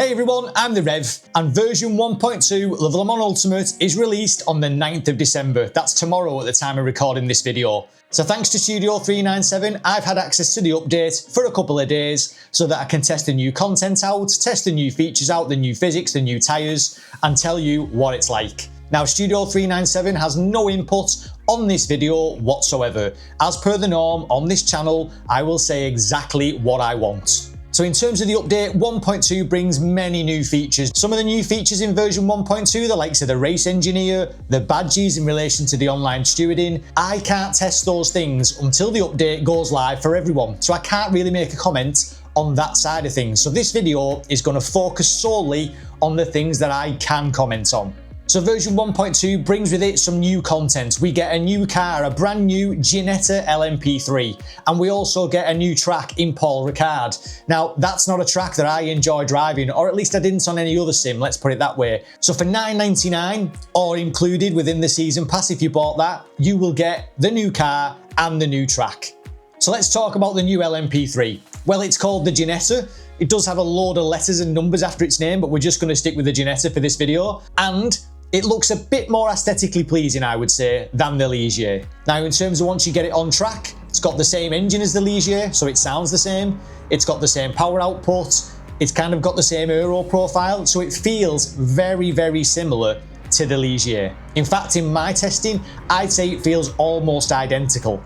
Hey everyone, I'm the Rev, and version 1.2 of Le Mans Ultimate is released on the 9th of December. That's tomorrow at the time of recording this video. So thanks to Studio 397, I've had access to the update for a couple of days so that I can test the new content out, test the new features out, the new physics, the new tyres, and tell you what it's like. Now, Studio 397 has no input on this video whatsoever. As per the norm on this channel, I will say exactly what I want. So in terms of the update, 1.2 brings many new features. Some of the new features in version 1.2, the likes of the race engineer, the badges in relation to the online stewarding, I can't test those things until the update goes live for everyone. So I can't really make a comment on that side of things. So this video is going to focus solely on the things that I can comment on. So version 1.2 brings with it some new content. We get a new car, a brand new Ginetta LMP3, and we also get a new track in Paul Ricard. Now, that's not a track that I enjoy driving, or at least I didn't on any other sim, let's put it that way. So for $9.99, or included within the season pass if you bought that, you will get the new car and the new track. So let's talk about the new LMP3. Well, it's called the Ginetta. It does have a load of letters and numbers after its name, but we're just going to stick with the Ginetta for this video. And it looks a bit more aesthetically pleasing, I would say, than the Ligier. Now, in terms of once you get it on track, it's got the same engine as the Ligier, so it sounds the same. It's got the same power output. It's kind of got the same aero profile, so it feels very, very similar to the Ligier. In fact, in my testing, I'd say it feels almost identical.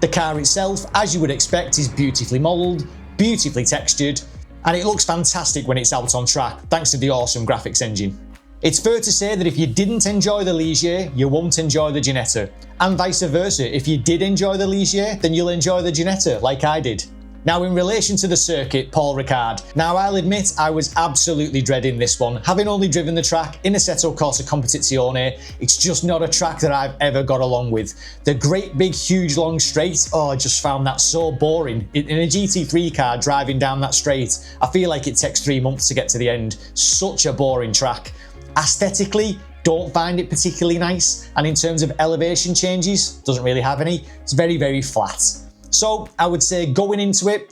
The car itself, as you would expect, is beautifully modelled, beautifully textured, and it looks fantastic when it's out on track, thanks to the awesome graphics engine. It's fair to say that if you didn't enjoy the Ligier, you won't enjoy the Ginetta. And vice versa, if you did enjoy the Ligier, then you'll enjoy the Ginetta, like I did. Now, in relation to the circuit, Paul Ricard. Now, I'll admit I was absolutely dreading this one. Having only driven the track in Assetto Corsa Competizione, it's just not a track that I've ever got along with. The great big huge long straight, I just found that so boring. In a GT3 car driving down that straight, I feel like it takes 3 months to get to the end. Such a boring track. Aesthetically, don't find it particularly nice, and in terms of elevation changes, doesn't really have any. It's very, very flat. So I would say going into it,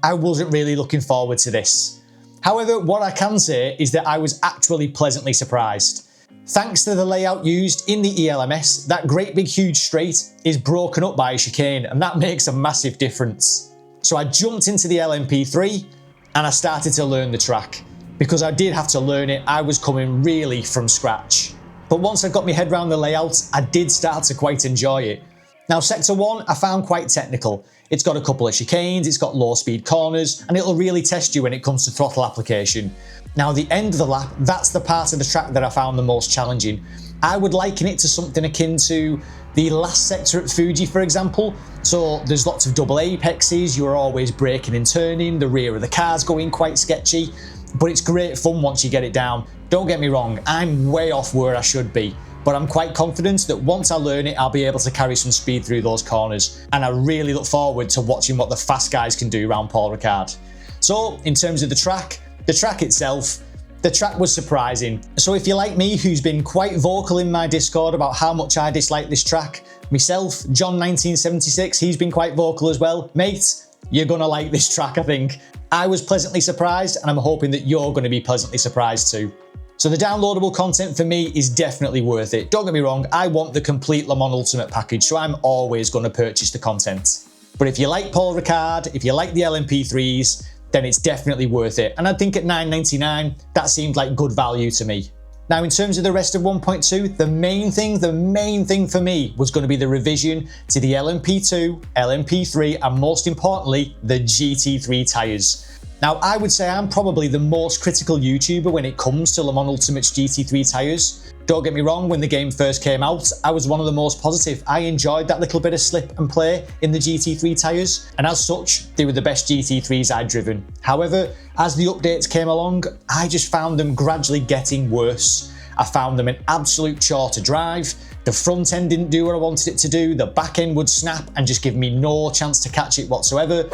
I wasn't really looking forward to this. However, what I can say is that I was actually pleasantly surprised. Thanks to the layout used in the ELMS, that great big huge straight is broken up by a chicane, and that makes a massive difference. So I jumped into the LMP3 and I started to learn the track. Because I did have to learn it, I was coming really from scratch. But once I got my head around the layout, I did start to quite enjoy it. Now, Sector 1 I found quite technical. It's got a couple of chicanes, it's got low speed corners, and it'll really test you when it comes to throttle application. Now, the end of the lap, that's the part of the track that I found the most challenging. I would liken it to something akin to the last sector at Fuji, for example. So there's lots of double apexes, you're always braking and turning, the rear of the car's going quite sketchy. But it's great fun once you get it down. Don't get me wrong, I'm way off where I should be, but I'm quite confident that once I learn it, I'll be able to carry some speed through those corners, and I really look forward to watching what the fast guys can do around Paul Ricard. So, in terms of the track itself, the track was surprising. So if you're like me, who's been quite vocal in my Discord about how much I dislike this track, myself, John1976, he's been quite vocal as well. Mate, you're gonna like this track, I think. I was pleasantly surprised, and I'm hoping that you're going to be pleasantly surprised too. So the downloadable content for me is definitely worth it. Don't get me wrong, I want the complete Le Mans Ultimate package, so I'm always going to purchase the content. But if you like Paul Ricard, if you like the LMP3s, then it's definitely worth it. And I think at $9.99, that seemed like good value to me. Now, in terms of the rest of 1.2, the main thing for me was going to be the revision to the LMP2, LMP3, and most importantly, the GT3 tyres. Now, I would say I'm probably the most critical YouTuber when it comes to Le Mans Ultimate's GT3 tyres. Don't get me wrong, when the game first came out, I was one of the most positive. I enjoyed that little bit of slip and play in the GT3 tyres, and as such, they were the best GT3s I'd driven. However, as the updates came along, I just found them gradually getting worse. I found them an absolute chore to drive. The front end didn't do what I wanted it to do. The back end would snap and just give me no chance to catch it whatsoever.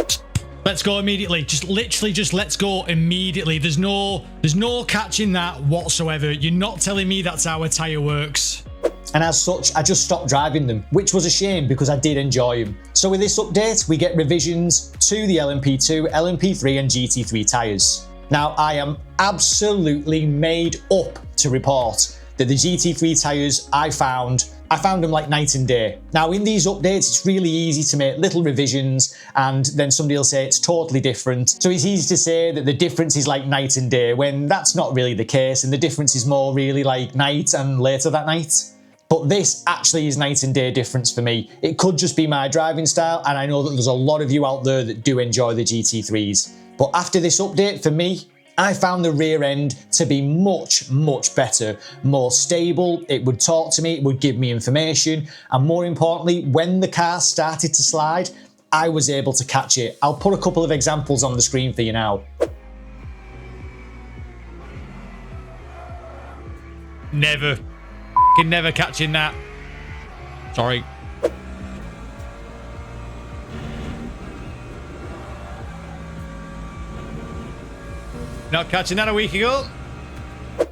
Let's go immediately. Literally let's go immediately. There's no catching that whatsoever. You're not telling me that's how a tyre works. And as such, I just stopped driving them, which was a shame because I did enjoy them. So with this update, we get revisions to the LMP2, LMP3 and GT3 tyres. Now, I am absolutely made up to report that the GT3 tyres I found them like night and day. Now, in these updates, it's really easy to make little revisions and then somebody will say it's totally different. So it's easy to say that the difference is like night and day when that's not really the case, and the difference is more really like night and later that night. But this actually is night and day difference for me. It could just be my driving style, and I know that there's a lot of you out there that do enjoy the GT3s. But after this update, for me, I found the rear end to be much, much better, more stable. It would talk to me, it would give me information, and more importantly, when the car started to slide, I was able to catch it. I'll put a couple of examples on the screen for you now. Never catching that. Sorry. Not catching that a week ago.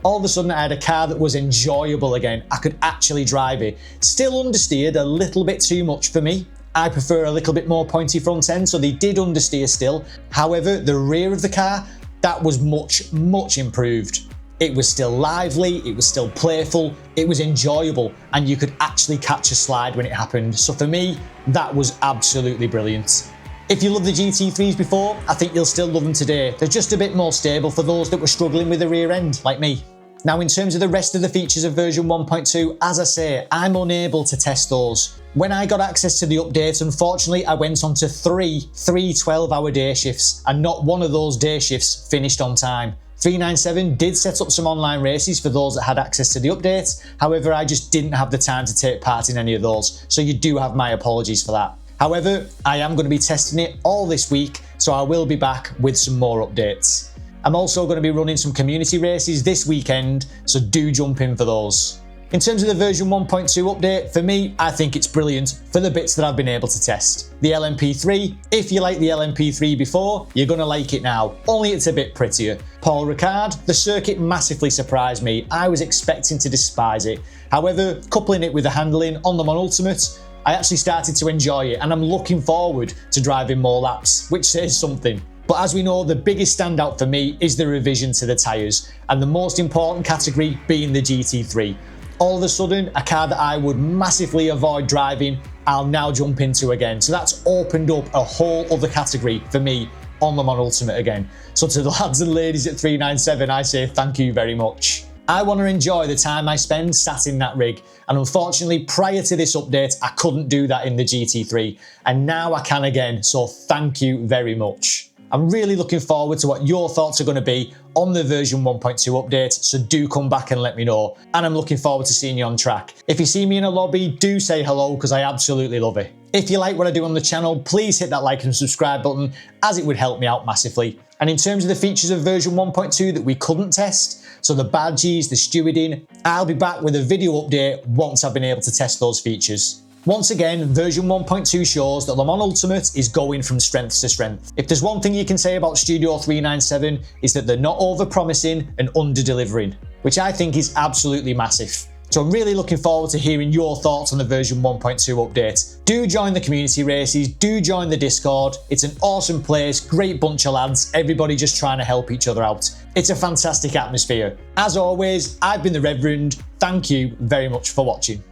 All of a sudden, I had a car that was enjoyable again. I could actually drive it. Still understeered a little bit too much for me. I prefer a little bit more pointy front end, so they did understeer still. However, the rear of the car, that was much, much improved. It was still lively, it was still playful, it was enjoyable, and you could actually catch a slide when it happened. So for me, that was absolutely brilliant. If you loved the GT3s before, I think you'll still love them today. They're just a bit more stable for those that were struggling with the rear end, like me. Now, in terms of the rest of the features of version 1.2, as I say, I'm unable to test those. When I got access to the update, unfortunately, I went on to three 12-hour day shifts, and not one of those day shifts finished on time. 397 did set up some online races for those that had access to the update. However, I just didn't have the time to take part in any of those, so you do have my apologies for that. However, I am going to be testing it all this week, so I will be back with some more updates. I'm also going to be running some community races this weekend, so do jump in for those. In terms of the version 1.2 update, for me, I think it's brilliant for the bits that I've been able to test. The LMP3, if you liked the LMP3 before, you're going to like it now, only it's a bit prettier. Paul Ricard, the circuit massively surprised me. I was expecting to despise it. However, coupling it with the handling on the Ultimate, I actually started to enjoy it, and I'm looking forward to driving more laps, which says something. But as we know, the biggest standout for me is the revision to the tyres, and the most important category being the GT3. All of a sudden, a car that I would massively avoid driving, I'll now jump into again. So that's opened up a whole other category for me on the Ultimate again. So to the lads and ladies at 397, I say thank you very much. I want to enjoy the time I spend sat in that rig, and unfortunately prior to this update I couldn't do that in the GT3, and now I can again, so thank you very much. I'm really looking forward to what your thoughts are going to be on the version 1.2 update, so do come back and let me know, and I'm looking forward to seeing you on track. If you see me in a lobby, do say hello because I absolutely love it. If you like what I do on the channel, please hit that like and subscribe button, as it would help me out massively. And in terms of the features of version 1.2 that we couldn't test, so the badges, the stewarding, I'll be back with a video update once I've been able to test those features. Once again, version 1.2 shows that Le Mans Ultimate is going from strength to strength. If there's one thing you can say about Studio 397 is that they're not over-promising and under-delivering, which I think is absolutely massive. So I'm really looking forward to hearing your thoughts on the version 1.2 update. Do join the community races, do join the Discord. It's an awesome place, great bunch of lads, everybody just trying to help each other out. It's a fantastic atmosphere. As always, I've been the Reverend. Thank you very much for watching.